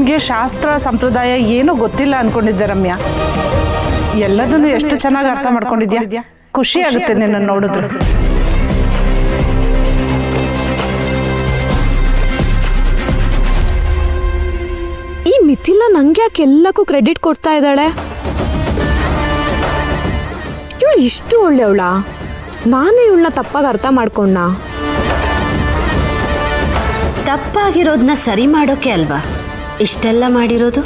ನಿನಗೆ ಶಾಸ್ತ್ರ ಸಂಪ್ರದಾಯ ಏನೂ ಗೊತ್ತಿಲ್ಲ ಅನ್ಕೊಂಡಿದ್ದೆ ರಮ್ಯಾ. ಎಲ್ಲದನ್ನು ಎಷ್ಟು ಚೆನ್ನಾಗಿ ಅರ್ಥ ಮಾಡ್ಕೊಂಡಿದ್ಯಾ. ಖುಷಿ ಆಗುತ್ತೆ ನಿನ್ನ ನೋಡಿದ್ರೆ. ಈ ಮಿಥಿಲಾ ನಂಗೆ ಯಾಕೆ ಎಲ್ಲಕ್ಕೂ ಕ್ರೆಡಿಟ್ ಕೊಡ್ತಾ ಇದ್ದಾಳೆ? ಇವಳು ಇಷ್ಟು ಒಳ್ಳೆಯವಳ? ನಾನೇ ಇವಳನ್ನ ತಪ್ಪಾಗಿ ಅರ್ಥ ಮಾಡ್ಕೊಂಡ. ತಪ್ಪಾಗಿರೋದನ್ನ ಸರಿ ಮಾಡೋಕೆ ಅಲ್ವಾ ಇಷ್ಟೆಲ್ಲ ಮಾಡಿರೋದು?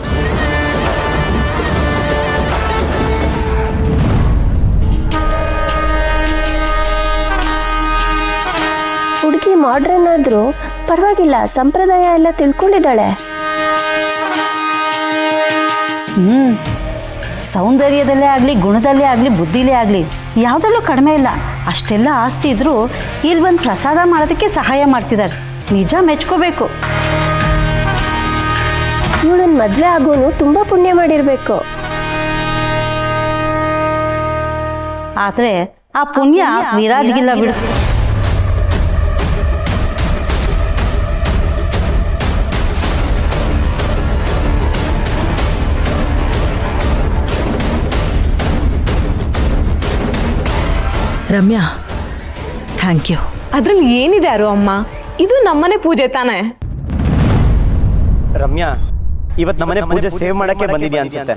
ಹುಡುಗಿ ಮಾಡ್ರನ್ ಆದ್ರೂ ಪರವಾಗಿಲ್ಲ, ಸಂಪ್ರದಾಯ ಎಲ್ಲ ತಿಳ್ಕೊಂಡಿದ್ದಾಳೆ. ಸೌಂದರ್ಯದಲ್ಲೇ ಆಗಲಿ, ಗುಣದಲ್ಲೇ ಆಗಲಿ, ಬುದ್ಧಿಲೇ ಆಗಲಿ ಯಾವುದರಲ್ಲೂ ಕಡಿಮೆ ಇಲ್ಲ. ಅಷ್ಟೆಲ್ಲ ಆಸ್ತಿ ಇದ್ರೂ ಇಲ್ಲಿ ಬಂದು ಪ್ರಸಾದ ಮಾಡೋದಕ್ಕೆ ಸಹಾಯ ಮಾಡ್ತಿದ್ದಾರೆ. ನಿಜ ಮೆಚ್ಕೋಬೇಕು. ಇವಳನ್ನ ಮದುವೆ ಆಗೋನು ತುಂಬ ಪುಣ್ಯ ಮಾಡಿರಬೇಕು. ಆದರೆ ಆ ಪುಣ್ಯ ವಿರಾಜ್ಗಿಲ್ಲ ಬಿಡು. Ramya, thank you. ಅದ್ರಲ್ಲಿ ಏನಿದೆ ಅರು ಅಮ್ಮ, ಇದು ನಮ್ಮನೆ ಪೂಜೆ ತಾನೆ. ರಮ್ಯಾ, ಇವತ್ತು ನಮ್ಮನೆ ಪೂಜೆ ಸೇವ್ ಮಾಡಕ್ಕೆ ಬಂದಿದ್ಯಾ ಅನ್ಸುತ್ತೆ.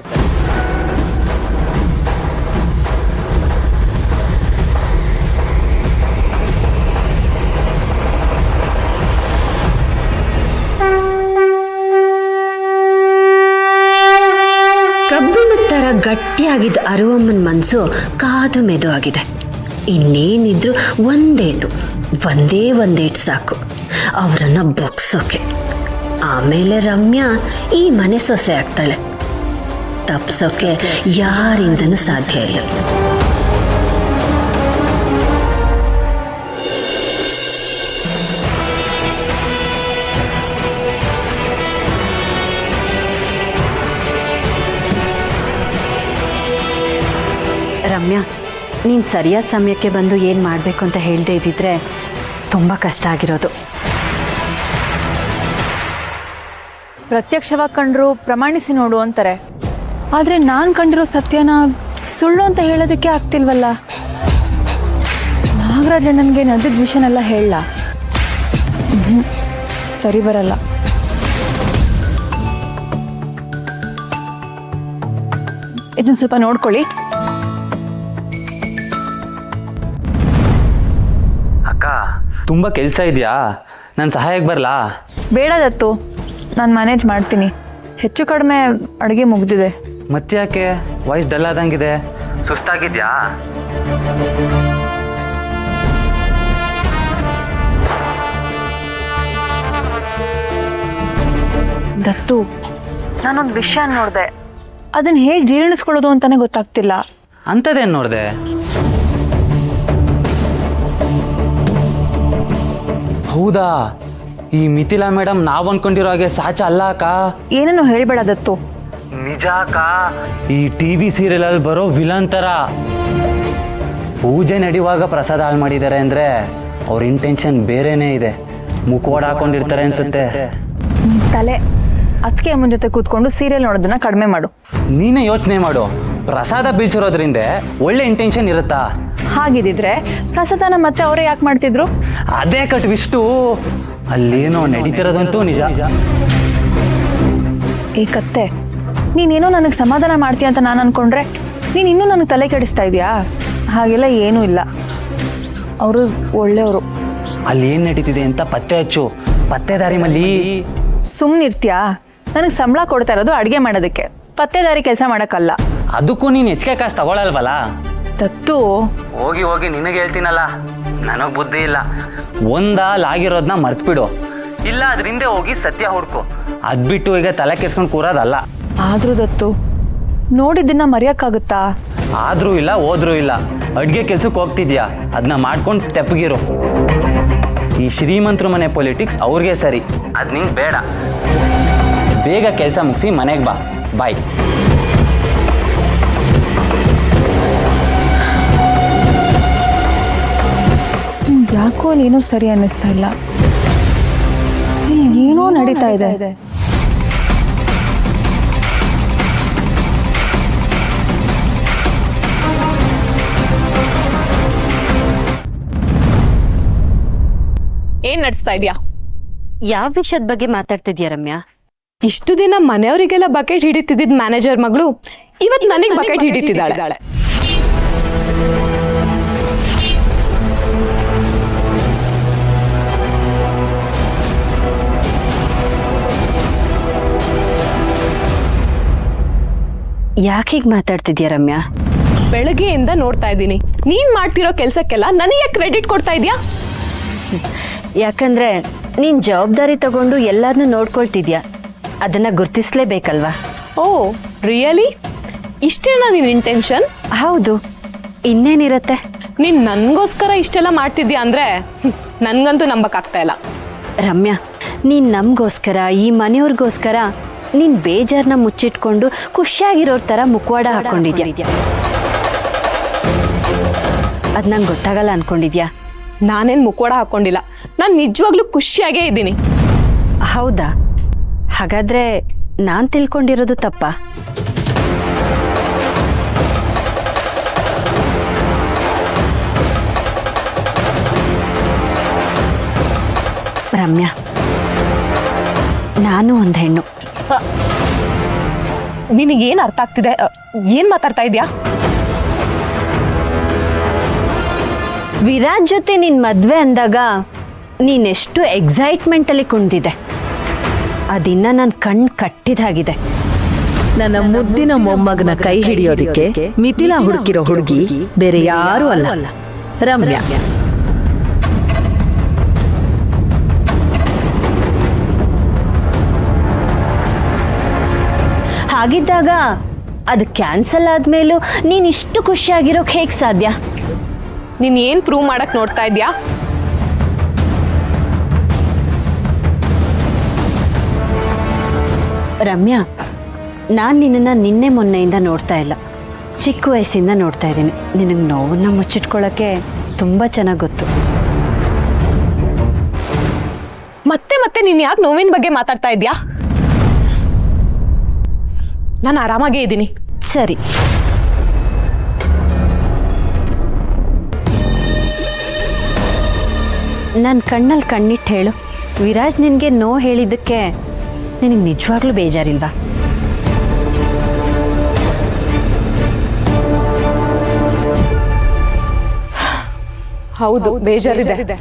ಕಬ್ಬಿಣದ ಥರ ಗಟ್ಟಿಯಾಗಿದ್ದ ಅರುವಮ್ಮನ ಮನಸ್ಸು ಕಾದು ಮೆದು ಆಗಿದೆ. ಇನ್ನೇನಿದ್ರು ಒಂದೇಟು ಸಾಕು ಅವರನ್ನು ಬೊಗ್ಸೋಕೆ. ಆಮೇಲೆ ರಮ್ಯಾ ಈ ಮನೆ ಸೊಸೆ ಆಗ್ತಾಳೆ. ತಪ್ಸೋಕೆ ಯಾರಿಂದನೂ ಸಾಧ್ಯ ಇಲ್ಲ. ರಮ್ಯಾ, ನೀನು ಸರಿಯಾದ ಸಮಯಕ್ಕೆ ಬಂದು ಏನು ಮಾಡಬೇಕು ಅಂತ ಹೇಳದೇ ಇದ್ದಿದ್ರೆ ತುಂಬ ಕಷ್ಟ ಆಗಿರೋದು. ಪ್ರತ್ಯಕ್ಷವಾಗಿ ಕಂಡ್ರು ಪ್ರಮಾಣಿಸಿ ನೋಡು ಅಂತಾರೆ. ಆದರೆ ನಾನು ಕಂಡಿರೋ ಸತ್ಯನ ಸುಳ್ಳು ಅಂತ ಹೇಳೋದಕ್ಕೆ ಆಗ್ತಿಲ್ವಲ್ಲ. ನಾಗರಾಜ್ ಅಣ್ಣನಿಗೆ ನಡೆದಿದ್ದ ವಿಷಯನೆಲ್ಲ ಹೇಳಲ್ಲ. ಸರಿ ಬರಲ್ಲ. ಇದನ್ನ ಸ್ವಲ್ಪ ನೋಡ್ಕೊಳ್ಳಿ. ಅಕ್ಕ, ತುಂಬ ಕೆಲಸ ಇದೆಯಾ? ನಾನು ಸಹಾಯಕ್ಕೆ ಬರಲಾ? ಬೇಡ ದತ್ತು, ನಾನು ಮ್ಯಾನೇಜ್ ಮಾಡ್ತೀನಿ. ಹೆಚ್ಚು ಕಡಿಮೆ ಅಡುಗೆ ಮುಗ್ದಿದೆ. ಮತ್ತೆ ಯಾಕೆ ವಾಯ್ಸ್ ಡಲ್ ಆದಂಗಿದೆ? ಸುಸ್ತಾಗಿದ್ಯಾ? ದತ್ತು, ನಾನೊಂದು ವಿಷಯ ನೋಡಿದೆ. ಅದನ್ನು ಹೇಗೆ ಜೀರ್ಣಿಸ್ಕೊಳ್ಳೋದು ಅಂತಾನೆ ಗೊತ್ತಾಗ್ತಿಲ್ಲ. ಅಂಥದ್ದೇನು ನೋಡಿದೆ? ಹೌದಾ? ಈ ಮಿಥಿಲಾ ಮೇಡಮ್ ನಾವು ಅನ್ಕೊಂಡಿರೋ ಹಾಗೆ ಸಾಚ ಅಲ್ಲ ಅಕ್ಕ. ಏನನ್ನು ಹೇಳ್ಬೇಡ ದತ್ತು. ನಿಜ ಅಕ್ಕ, ಈ ಟಿವಿ ಸೀರಿಯಲಲ್ಲಿ ಬರೋ ವಿಲನ್ ಥರ. ಪೂಜೆ ನಡೆಯುವಾಗ ಪ್ರಸಾದ ಹಾಳು ಮಾಡಿದ್ದಾರೆ ಅಂದರೆ ಅವ್ರ ಇಂಟೆನ್ಷನ್ ಬೇರೆನೇ ಇದೆ. ಮುಖವಾಡ ಹಾಕೊಂಡಿರ್ತಾರೆ ಅನ್ಸುತ್ತೆ. ತಲೆ ಅದಕ್ಕೆ ಅಮ್ಮನ ಜೊತೆ ಕೂತ್ಕೊಂಡು ಸೀರಿಯಲ್ ನೋಡೋದನ್ನ ಕಡಿಮೆ ಮಾಡು. ನೀನೇ ಯೋಚನೆ ಮಾಡು, ಪ್ರಸಾದ ಬೀಳ್ಸಿರೋದ್ರಿಂದ ಒಳ್ಳೆ ಇಂಟೆನ್ಷನ್ ಇರುತ್ತಾ? ಹಾಗಿದ್ದಿದ್ರೆ ಪ್ರಸಾದನ ಮತ್ತೆ ಅವರೇ ಯಾಕೆ ಮಾಡ್ತಿದ್ರು? ಅದೇ ಕಟ್ವಿಷ್ಟು. ಅಲ್ಲೇನೋ ನಡೀತಿರೋದಂತೂ ನಿಜ. ಈ ಕತ್ತೆ, ನೀನೇನೋ ನನಗೆ ಸಮಾಧಾನ ಮಾಡ್ತೀಯ ಅಂತ ನಾನು ಅನ್ಕೊಂಡ್ರೆ ನೀನು ಇನ್ನೂ ನನಗೆ ತಲೆ ಕೆಡಿಸ್ತಾ ಇದೆಯಾ? ಹಾಗೆಲ್ಲ ಏನೂ ಇಲ್ಲ. ಅವರು ಒಳ್ಳೆಯವರು. ಅಲ್ಲಿ ಏನು ನಡೀತಿದೆ ಅಂತ ಪತ್ತೆ ಹಚ್ಚು. ಪತ್ತೆದಾರಿ ಮಲ್ಲಿ. ಸುಮ್ಮನಿರ್ತೀಯಾ? ನನಗೆ ಸಂಬಳ ಕೊಡ್ತಾ ಇರೋದು ಅಡುಗೆ ಮಾಡೋದಕ್ಕೆ, ಪತ್ತೆದಾರಿ ಕೆಲಸ ಮಾಡೋಕ್ಕಲ್ಲ. ಅದಕ್ಕೂ ನೀನು ಹೆಚ್ಚಿಗೆ ಕಾಸು ತಗೊಳಲ್ವಲ್ಲ? ದತ್ತು, ಹೋಗಿ ಹೋಗಿ ನಿನಗೆ ಹೇಳ್ತೀನಲ್ಲ, ನನಗೆ ಬುದ್ಧಿ ಇಲ್ಲ. ಒಂದಾಗಿರೋದನ್ನ ಮರ್ತ್ಬಿಡು, ಇಲ್ಲ ಅದ್ರಿಂದ ಹೋಗಿ ಸತ್ಯ ಹುಡ್ಕು. ಅದ್ಬಿಟ್ಟು ಈಗ ತಲೆ ಕೆಸ್ಕೊಂಡು ಕೂರೋದಲ್ಲ. ಆದ್ರೂ ದತ್ತು, ನೋಡಿದ್ದನ್ನ ಮರೆಯೋಕ್ಕಾಗುತ್ತಾ? ಆದ್ರೂ ಇಲ್ಲ, ಹೋದ್ರೂ ಇಲ್ಲ. ಅಡುಗೆ ಕೆಲ್ಸಕ್ಕೆ ಹೋಗ್ತಿದ್ಯಾ, ಅದನ್ನ ಮಾಡ್ಕೊಂಡು ತೆಪ್ಪಗಿರು. ಈ ಶ್ರೀಮಂತರ ಮನೆ ಪೊಲಿಟಿಕ್ಸ್ ಅವ್ರಿಗೆ ಸರಿ, ಅದು ನಿಂಗೆ ಬೇಡ. ಬೇಗ ಕೆಲಸ ಮುಗಿಸಿ ಮನೆಗೆ ಬಾ. ಬಾಯ್. ಯಾಕೋ ಏನೋ ಸರಿ ಅನ್ನಿಸ್ತಾ ಇಲ್ಲ. ಏನೋ ನಡೀತಾ ಇದೆ. ನಡೆಸ್ತಾ ಇದೀಯಾ? ಯಾವ ವಿಷಯದ ಬಗ್ಗೆ ಮಾತಾಡ್ತಿದ್ಯಾ ರಮ್ಯಾ? ಇಷ್ಟು ದಿನ ಮನೆಯವರಿಗೆಲ್ಲ ಬಕೆಟ್ ಹಿಡಿತಿದ್ದ ಮ್ಯಾನೇಜರ್ ಮಗಳು ಇವತ್ತು ನನಗೆ ಬಕೆಟ್ ಹಿಡಿತಿದ್ದಾಳೆ. ಯಾಕೀಗ ಮಾತಾಡ್ತಿದ್ಯಾ ರಮ್ಯಾ? ಬೆಳಗ್ಗೆಯಿಂದ ನೋಡ್ತಾ ಇದ್ದೀನಿ, ನೀನ್ ಮಾಡ್ತಿರೋ ಕೆಲ್ಸಕ್ಕೆಲ್ಲ ನನಗೆ ಕ್ರೆಡಿಟ್ ಕೊಡ್ತಾ ಇದೀಯಾ? ಯಾಕಂದ್ರೆ ನೀನ್ ಜವಾಬ್ದಾರಿ ತಗೊಂಡು ಎಲ್ಲಾರನ್ನೂ ನೋಡ್ಕೊಳ್ತಿದ್ಯಾ, ಅದನ್ನ ಗುರ್ತಿಸ್ಲೇಬೇಕಲ್ವಾ? Oh really? ಇಷ್ಟೇನಾ ನಿನ್ ಇಂಟೆನ್ಷನ್? ಹೌದು, ಇನ್ನೇನಿರತ್ತೆ. ನೀನ್ ನನ್ಗೋಸ್ಕರ ಇಷ್ಟೆಲ್ಲ ಮಾಡ್ತಿದ್ಯಾ ಅಂದ್ರೆ ನನ್ಗಂತೂ ನಂಬಕ್ಕಾಗ್ತಾ ಇಲ್ಲ. ರಮ್ಯಾ, ನೀನ್ ನಮಗೋಸ್ಕರ, ಈ ಮನೆಯವ್ರಿಗೋಸ್ಕರ ನೀನ್ ಬೇಜಾರನ್ನ ಮುಚ್ಚಿಟ್ಕೊಂಡು ಖುಷಿಯಾಗಿರೋರ್ ತರ ಮುಖವಾಡ ಹಾಕೊಂಡಿದ್ಯಾ. ಅದ್ ನಂಗೆ ಗೊತ್ತಾಗಲ್ಲ ಅನ್ಕೊಂಡಿದ್ಯಾ? ನಾನೇನ್ ಮುಖವಾಡ ಹಾಕೊಂಡಿಲ್ಲ, ನಾನು ನಿಜವಾಗ್ಲೂ ಖುಷಿಯಾಗೇ ಇದ್ದೀನಿ. ಹೌದಾ? ಹಾಗಾದ್ರೆ ನಾನ್ ತಿಳ್ಕೊಂಡಿರೋದು ತಪ್ಪಾ? ರಮ್ಯಾ, ನಾನು ಒಂದು ಹೆಣ್ಣು. ನಿನಗೇನು ಅರ್ಥ ಆಗ್ತಿದೆ? ಏನ್ ಮಾತಾಡ್ತಾ ಇದೀಯಾ? ವಿರಾಜ್ ಜೊತೆ ನಿನ್ ಮದ್ವೆ ಅಂದಾಗ ನೀನೆಷ್ಟು ಎಕ್ಸೈಟ್ಮೆಂಟ್ ಅಲ್ಲಿ ಕುಣಿದಿದೆ, ಅದಿನ್ನ ನನ್ನ ಕಣ್ಣು ಕಟ್ಟಿದಾಗಿದೆ. ನನ್ನ ಮುದ್ದಿನ ಮೊಮ್ಮಗನ ಕೈ ಹಿಡಿಯೋದಿಕ್ಕೆ ಮಿಥಿಲಾ ಹುಡುಕಿರೋ ಹುಡುಗಿ ಬೇರೆ ಯಾರೂ ಅಲ್ಲ, ರಮ್ಯಾ. ಹಾಗಿದ್ದಾಗ ಅದು ಕ್ಯಾನ್ಸಲ್ ಆದ್ಮೇಲೂ ನೀನ್ ಇಷ್ಟು ಖುಷಿಯಾಗಿರೋಕ್ ಹೇಗ್ ಸಾಧ್ಯ? ನೀನ್ ಏನ್ ಪ್ರೂವ್ ಮಾಡಕ್ ನೋಡ್ತಾ ಇದ್ಯಾ? ರಮ್ಯಾ, ನಾನು ನಿನ್ನನ್ನು ನಿನ್ನೆ ಮೊನ್ನೆಯಿಂದ ನೋಡ್ತಾ ಇಲ್ಲ, ಚಿಕ್ಕ ವಯಸ್ಸಿಂದ ನೋಡ್ತಾ ಇದ್ದೀನಿ. ನಿನಗೆ ನೋವನ್ನ ಮುಚ್ಚಿಟ್ಕೊಳ್ಳೋಕ್ಕೆ ತುಂಬ ಚೆನ್ನಾಗಿ ಗೊತ್ತು. ಮತ್ತೆ ಮತ್ತೆ ನೀನ್ ಯಾಕೆ ನೋವಿನ ಬಗ್ಗೆ ಮಾತಾಡ್ತಾ ಇದ್ಯಾ? ನಾನು ಆರಾಮಾಗೇ ಇದ್ದೀನಿ. ಸರಿ, ನನ್ನ ಕಣ್ಣಲ್ಲಿ ಕಣ್ಣಿಟ್ಟು ಹೇಳು, ವಿರಾಜ್ ನಿನಗೆ ನೋವು ಹೇಳಿದ್ದಕ್ಕೆ ನಿನಗೆ ನಿಜವಾಗ್ಲೂ ಬೇಜಾರಿಲ್ವಾ? ಹೌದು, ಬೇಜಾರಿದೆ.